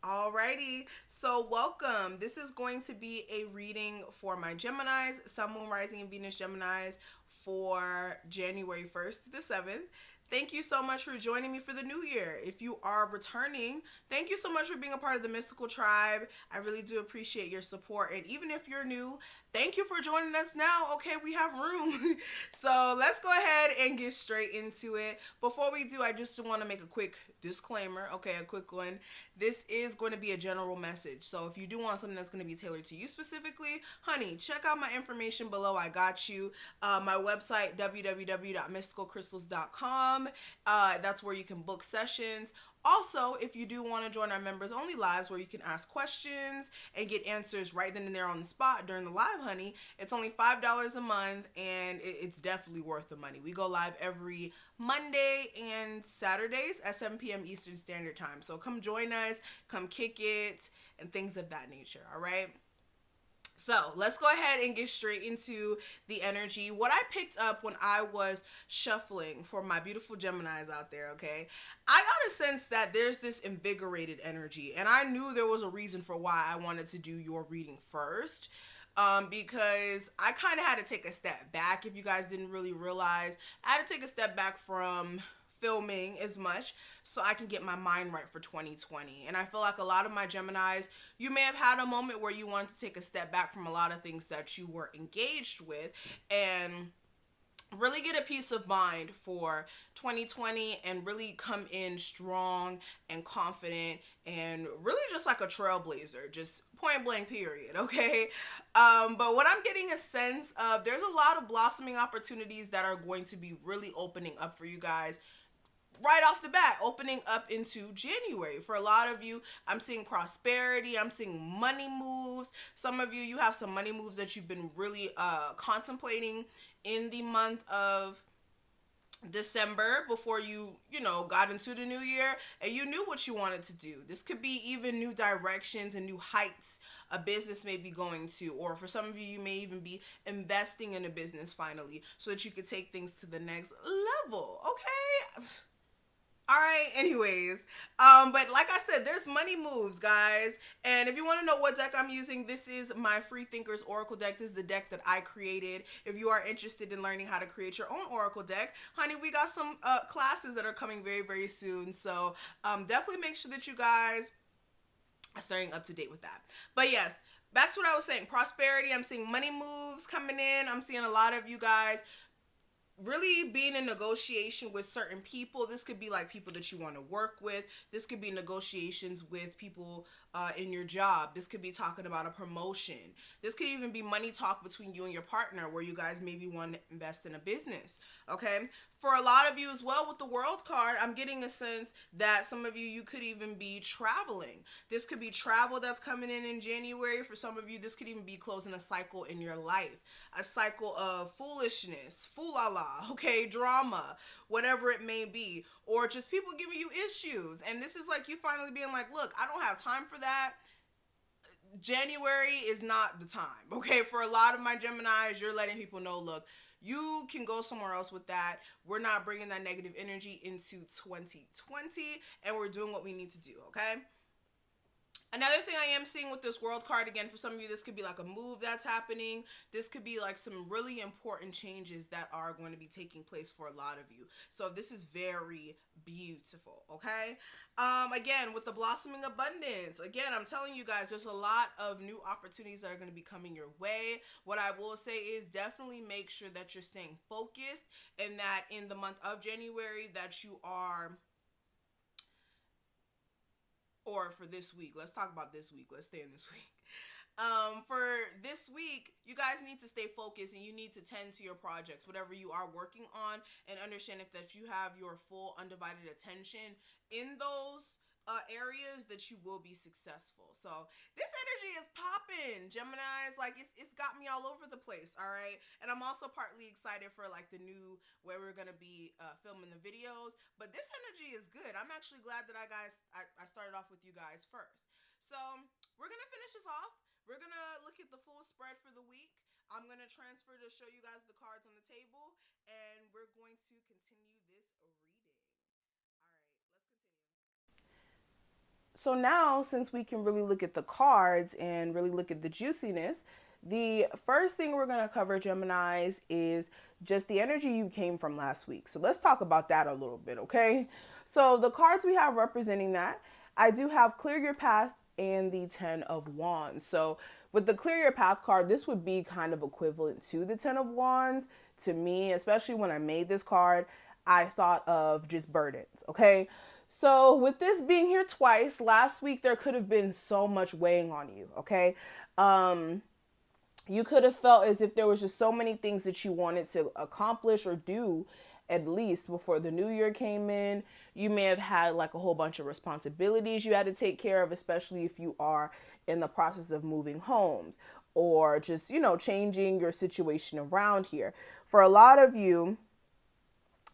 Alrighty, so welcome. This is going to be a reading for my Geminis, Sun, Moon, Rising, and Venus Geminis for January 1st to the 7th. Thank you so much for joining me for the new year. If you are returning, thank you so much for being a part of the Mystical Tribe. I really do appreciate your support. And even if you're new, thank you for joining us now. Okay, we have room. So let's go ahead and get straight into it. Before we do, I just want to make a quick disclaimer. Okay, a quick one. This is going to be a general message. So if you do want something that's going to be tailored to you specifically, honey, check out my information below. I got you. My website, www.mystikalkristals.com. That's where you can book sessions. Also, if you do want to join our members only lives where you can ask questions and get answers right then and there on the spot during the live, honey, it's only $5 a month and it's definitely worth the money. We go live every Monday and Saturdays at 7 p.m. Eastern Standard Time. So come join us, come kick it, and things of that nature, all right? So let's go ahead and get straight into the energy. What I picked up when I was shuffling for my beautiful Geminis out there, okay, I got a sense that there's this invigorated energy, and I knew there was a reason for why I wanted to do your reading first. Because I kind of had to take a step back. If you guys didn't really realize, I had to take a step back from filming as much so I can get my mind right for 2020. And I feel like a lot of my Geminis, you may have had a moment where you wanted to take a step back from a lot of things that you were engaged with and really get a peace of mind for 2020 and really come in strong and confident and really just like a trailblazer, just point blank period. Okay. But what I'm getting a sense of, there's a lot of blossoming opportunities that are going to be really opening up for you guys right off the bat, opening up into January. For a lot of you, I'm seeing prosperity, I'm seeing money moves. Some of you, you have some money moves that you've been really contemplating in the month of December before you got into the new year, and you knew what you wanted to do. This could be even new directions and new heights a business may be going to, or for some of you, you may even be investing in a business finally so that you could take things to the next level. Okay. All right, anyways, but like I said, there's money moves, guys. And if you want to know what deck I'm using, this is my Free Thinkers Oracle deck. This is the deck that I created. If you are interested in learning how to create your own Oracle deck, honey, we got some classes that are coming very, very soon. So definitely make sure that you guys are staying up to date with that. But yes, back to what I was saying, prosperity. I'm seeing money moves coming in. I'm seeing a lot of you guys really being in negotiation with certain people. This could be like people that you want to work with. This could be negotiations with people in your job. This could be talking about a promotion. This could even be money talk between you and your partner where you guys maybe want to invest in a business. Okay. For a lot of you as well with the World card, I'm getting a sense that some of you, you could even be traveling. This could be travel that's coming in January. For some of you, this could even be closing a cycle in your life, a cycle of foolishness, foolala, okay, drama, whatever it may be, or just people giving you issues. And this is like you finally being like, look, I don't have time for that. January is not the time, okay? For a lot of my Geminis, you're letting people know, look, you can go somewhere else with that. We're not bringing that negative energy into 2020, and we're doing what we need to do, okay? Another thing I am seeing with this World card, again, for some of you, this could be like a move that's happening. This could be like some really important changes that are going to be taking place for a lot of you. So this is very beautiful, okay? Again, with the blossoming abundance, again, I'm telling you guys, there's a lot of new opportunities that are going to be coming your way. What I will say is definitely make sure that you're staying focused and that in the month of January that you are, or for this week, let's talk about this week. Let's stay in this week. For this week, you guys need to stay focused and you need to tend to your projects, whatever you are working on, and understand if you have your full undivided attention in those areas that you will be successful. So this energy is popping, Gemini's. Like it's got me all over the place. All right, and I'm also partly excited for like the new where we're gonna be filming the videos. But this energy is good. I'm actually glad that I started off with you guys first. So we're gonna finish this off. We're gonna look at the full spread for the week. I'm gonna transfer to show you guys the cards on the table, and we're going to continue this reading. All right, let's continue. So now, since we can really look at the cards and really look at the juiciness, the first thing we're going to cover, Geminis, is just the energy you came from last week. So let's talk about that a little bit, okay? So the cards we have representing that, I do have Clear Your Path and the 10 of Wands. So with the Clear Your Path card, this would be kind of equivalent to the 10 of Wands to me, especially when I made this card. I thought of just burdens, okay? So with this being here twice, last week there could have been so much weighing on you, okay? You could have felt as if there was just so many things that you wanted to accomplish or do at least before the new year came in. You may have had like a whole bunch of responsibilities you had to take care of, especially if you are in the process of moving homes or just, changing your situation around here. For a lot of you,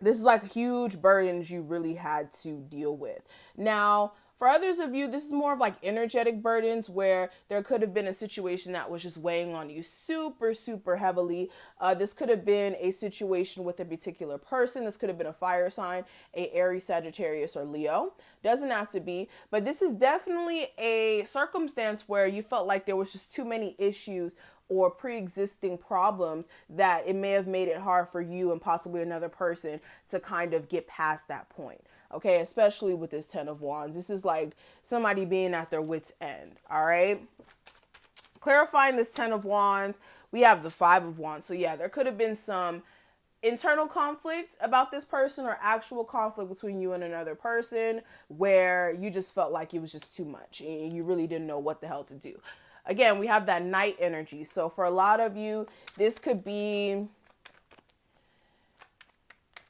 this is like huge burdens you really had to deal with. Now, for others of you, this is more of like energetic burdens where there could have been a situation that was just weighing on you super, super heavily. This could have been a situation with a particular person. This could have been a fire sign, a Aries, Sagittarius, or Leo. Doesn't have to be, but this is definitely a circumstance where you felt like there was just too many issues or pre-existing problems that it may have made it hard for you and possibly another person to kind of get past that point. Okay, especially with this 10 of Wands. This is like somebody being at their wit's end, all right? Clarifying this 10 of Wands, we have the 5 of Wands. So yeah, there could have been some internal conflict about this person or actual conflict between you and another person where you just felt like it was just too much and you really didn't know what the hell to do. Again, we have that Knight energy. So for a lot of you, this could be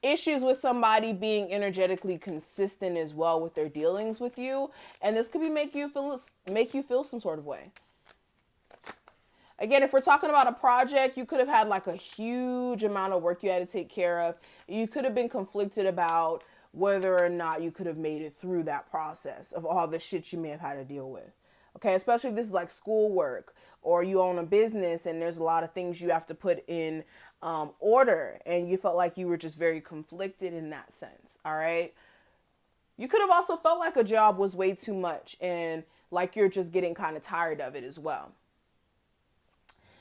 issues with somebody being energetically consistent as well with their dealings with you. And this could be make you feel some sort of way. Again, if we're talking about a project, you could have had like a huge amount of work you had to take care of. You could have been conflicted about whether or not you could have made it through that process of all the shit you may have had to deal with. Okay, especially if this is like schoolwork or you own a business and there's a lot of things you have to put in order and you felt like you were just very conflicted in that sense. All right. You could have also felt like a job was way too much and like you're just getting kind of tired of it as well.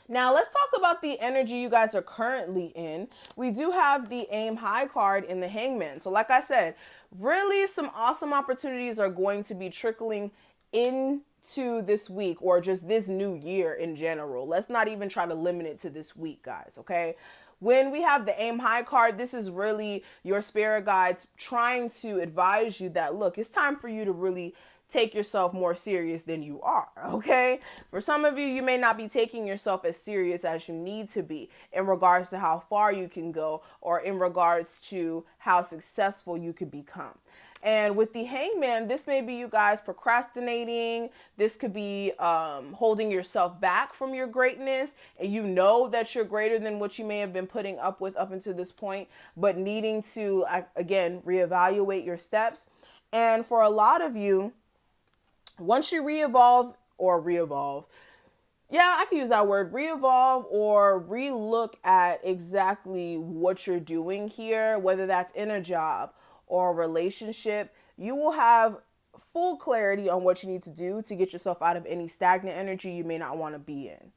Now let's talk about the energy you guys are currently in. We do have the Aim High card in the Hangman. So like I said, really some awesome opportunities are going to be trickling into this week or just this new year in general. Let's not even try to limit it to this week, guys, okay? When we have the Aim High card, this is really your spirit guides trying to advise you that, look, it's time for you to really take yourself more serious than you are, okay? For some of you, you may not be taking yourself as serious as you need to be in regards to how far you can go or in regards to how successful you could become. And with the Hangman, this may be you guys procrastinating. This could be holding yourself back from your greatness. And you know that you're greater than what you may have been putting up with up until this point, but needing to, again, reevaluate your steps. And for a lot of you, once you re-evolve, yeah, I can use that word, re-evolve or re-look at exactly what you're doing here, whether that's in a job or a relationship, you will have full clarity on what you need to do to get yourself out of any stagnant energy you may not want to be in.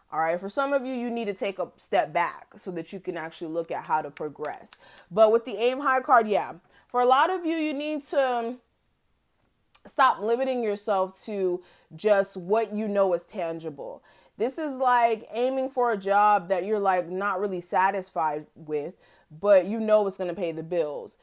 All right. For some of you, you need to take a step back so that you can actually look at how to progress. But with the Aim High card, yeah, for a lot of you, you need to stop limiting yourself to just what you know is tangible. This is like aiming for a job that you're like not really satisfied with, but you know it's going to pay the bills.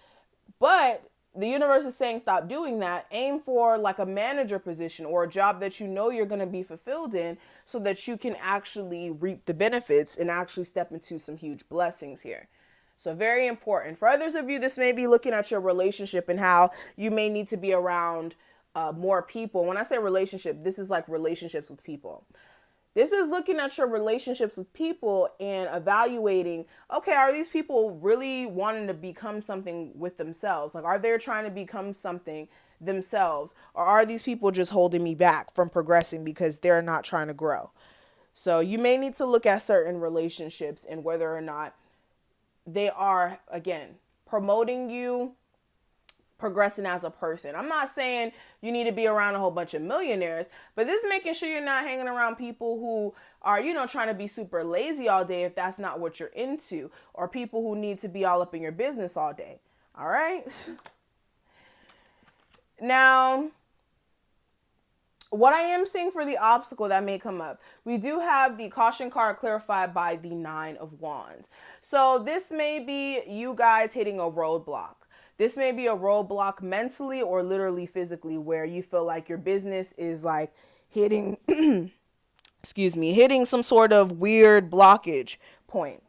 But the universe is saying stop doing that. Aim for like a manager position or a job that you know you're going to be fulfilled in so that you can actually reap the benefits and actually step into some huge blessings here. So very important. For others of you, this may be looking at your relationship and how you may need to be around more people. When I say relationship, this is like relationships with people. This is looking at your relationships with people and evaluating, okay, are these people really wanting to become something with themselves? Like, are they trying to become something themselves? Or are these people just holding me back from progressing because they're not trying to grow? So you may need to look at certain relationships and whether or not they are, again, promoting you, progressing as a person. I'm not saying you need to be around a whole bunch of millionaires, but this is making sure you're not hanging around people who are, trying to be super lazy all day if that's not what you're into, or people who need to be all up in your business all day. All right. Now, what I am seeing for the obstacle that may come up, we do have the caution card clarified by the 9 of Wands. So this may be you guys hitting a roadblock. This may be a roadblock mentally or literally physically, where you feel like your business is like hitting, hitting some sort of weird blockage point.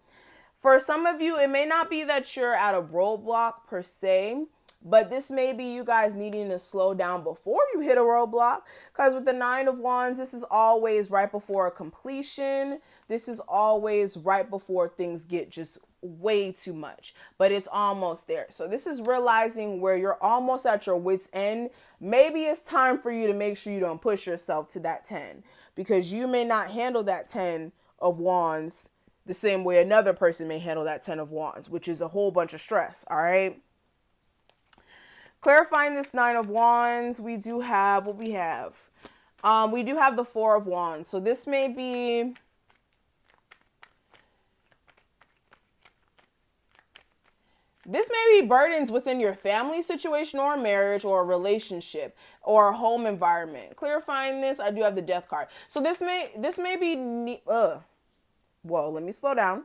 For some of you, it may not be that you're at a roadblock per se, but this may be you guys needing to slow down before you hit a roadblock. Because with the 9 of Wands, this is always right before a completion. This is always right before things get just way too much, but it's almost there. So this is realizing where you're almost at your wit's end. Maybe it's time for you to make sure you don't push yourself to that 10, because you may not handle that 10 of Wands the same way another person may handle that 10 of Wands, which is a whole bunch of stress. All right. Clarifying this 9 of Wands, we do have what we have. We do have the 4 of Wands. So this may be burdens within your family situation or marriage or a relationship or a home environment. Clarifying this, I do have the Death card. So this may be let me slow down.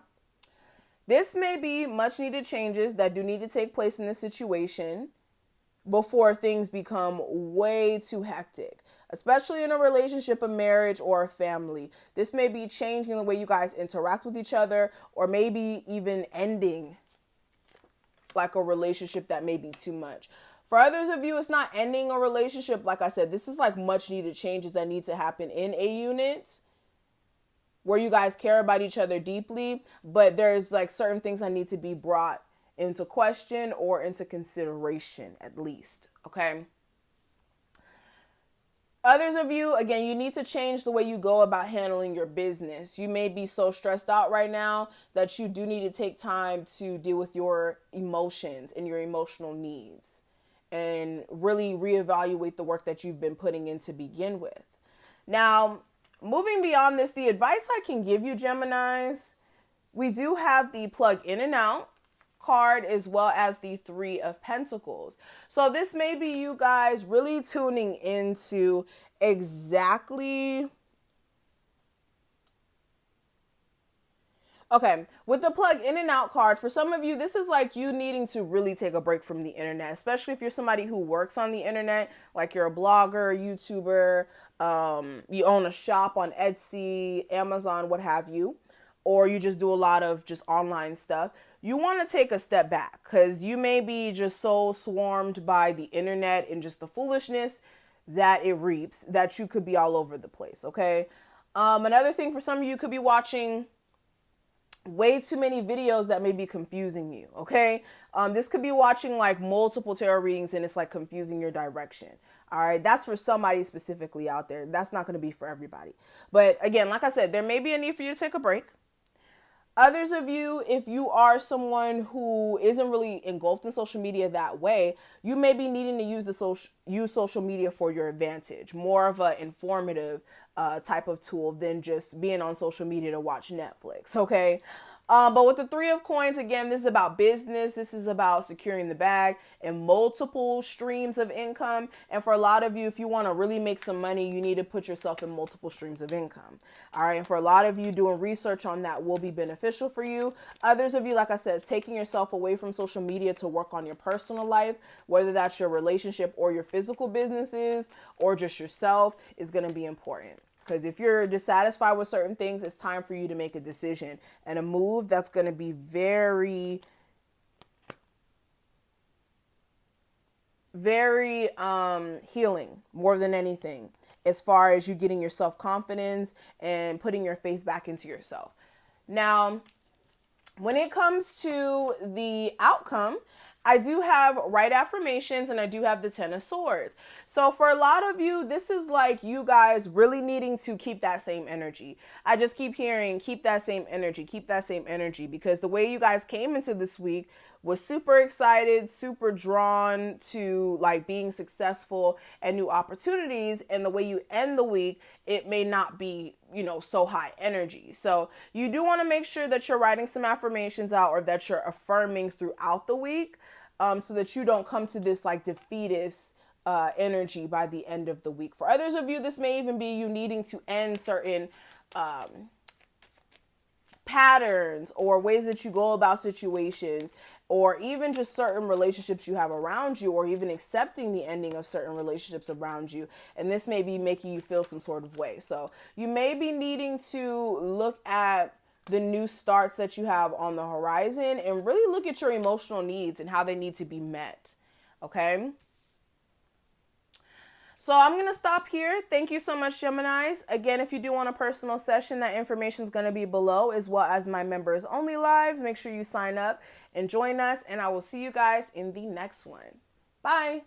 This may be much needed changes that do need to take place in this situation before things become way too hectic, especially in a relationship, a marriage, or a family. This may be changing the way you guys interact with each other, or maybe even ending like a relationship that may be too much. For others of you, it's not ending a relationship. Like I said, this is like much needed changes that need to happen in a unit where you guys care about each other deeply, but there's like certain things that need to be brought into question or into consideration at least. Okay. Others of you, again, you need to change the way you go about handling your business. You may be so stressed out right now that you do need to take time to deal with your emotions and your emotional needs and really reevaluate the work that you've been putting in to begin with. Now, moving beyond this, the advice I can give you, Geminis, we do have the plug in and out card as well as the 3 of Pentacles. So this may be you guys really tuning into exactly. Okay, with the plug in and out card, for some of you, this is like you needing to really take a break from the internet, especially if you're somebody who works on the internet, like you're a blogger, YouTuber, you own a shop on Etsy, Amazon, what have you, or you just do a lot of just online stuff. You want to take a step back because you may be just so swarmed by the internet and just the foolishness that it reaps that you could be all over the place. Okay. Another thing, for some of you could be watching way too many videos that may be confusing you. Okay. This could be watching like multiple tarot readings and it's like confusing your direction. All right. That's for somebody specifically out there. That's not going to be for everybody. But again, like I said, there may be a need for you to take a break. Others of you, if you are someone who isn't really engulfed in social media that way, you may be needing to use social media for your advantage, more of an informative type of tool than just being on social media to watch Netflix. Okay. But with the 3 of Coins, again, this is about business. This is about securing the bag and multiple streams of income. And for a lot of you, if you want to really make some money, you need to put yourself in multiple streams of income. All right. And for a lot of you, doing research on that will be beneficial for you. Others of you, like I said, taking yourself away from social media to work on your personal life, whether that's your relationship or your physical businesses or just yourself, is going to be important. Because if you're dissatisfied with certain things, it's time for you to make a decision and a move that's going to be very, very healing more than anything, as far as you getting your self-confidence and putting your faith back into yourself. Now, when it comes to the outcome, I do have right affirmations and I do have the 10 of Swords. So for a lot of you, this is like you guys really needing to keep that same energy. I just keep hearing, keep that same energy, because the way you guys came into this week was super excited, super drawn to like being successful and new opportunities, and the way you end the week, it may not be, so high energy. So you do want to make sure that you're writing some affirmations out, or that you're affirming throughout the week, so that you don't come to this like defeatist energy by the end of the week. For others of you, this may even be you needing to end certain patterns or ways that you go about situations, or even just certain relationships you have around you, or even accepting the ending of certain relationships around you. And this may be making you feel some sort of way. So you may be needing to look at the new starts that you have on the horizon, and really look at your emotional needs and how they need to be met. Okay? So I'm going to stop here. Thank you so much, Geminis. Again, if you do want a personal session, that information is going to be below, as well as my members only lives. Make sure you sign up and join us, and I will see you guys in the next one. Bye.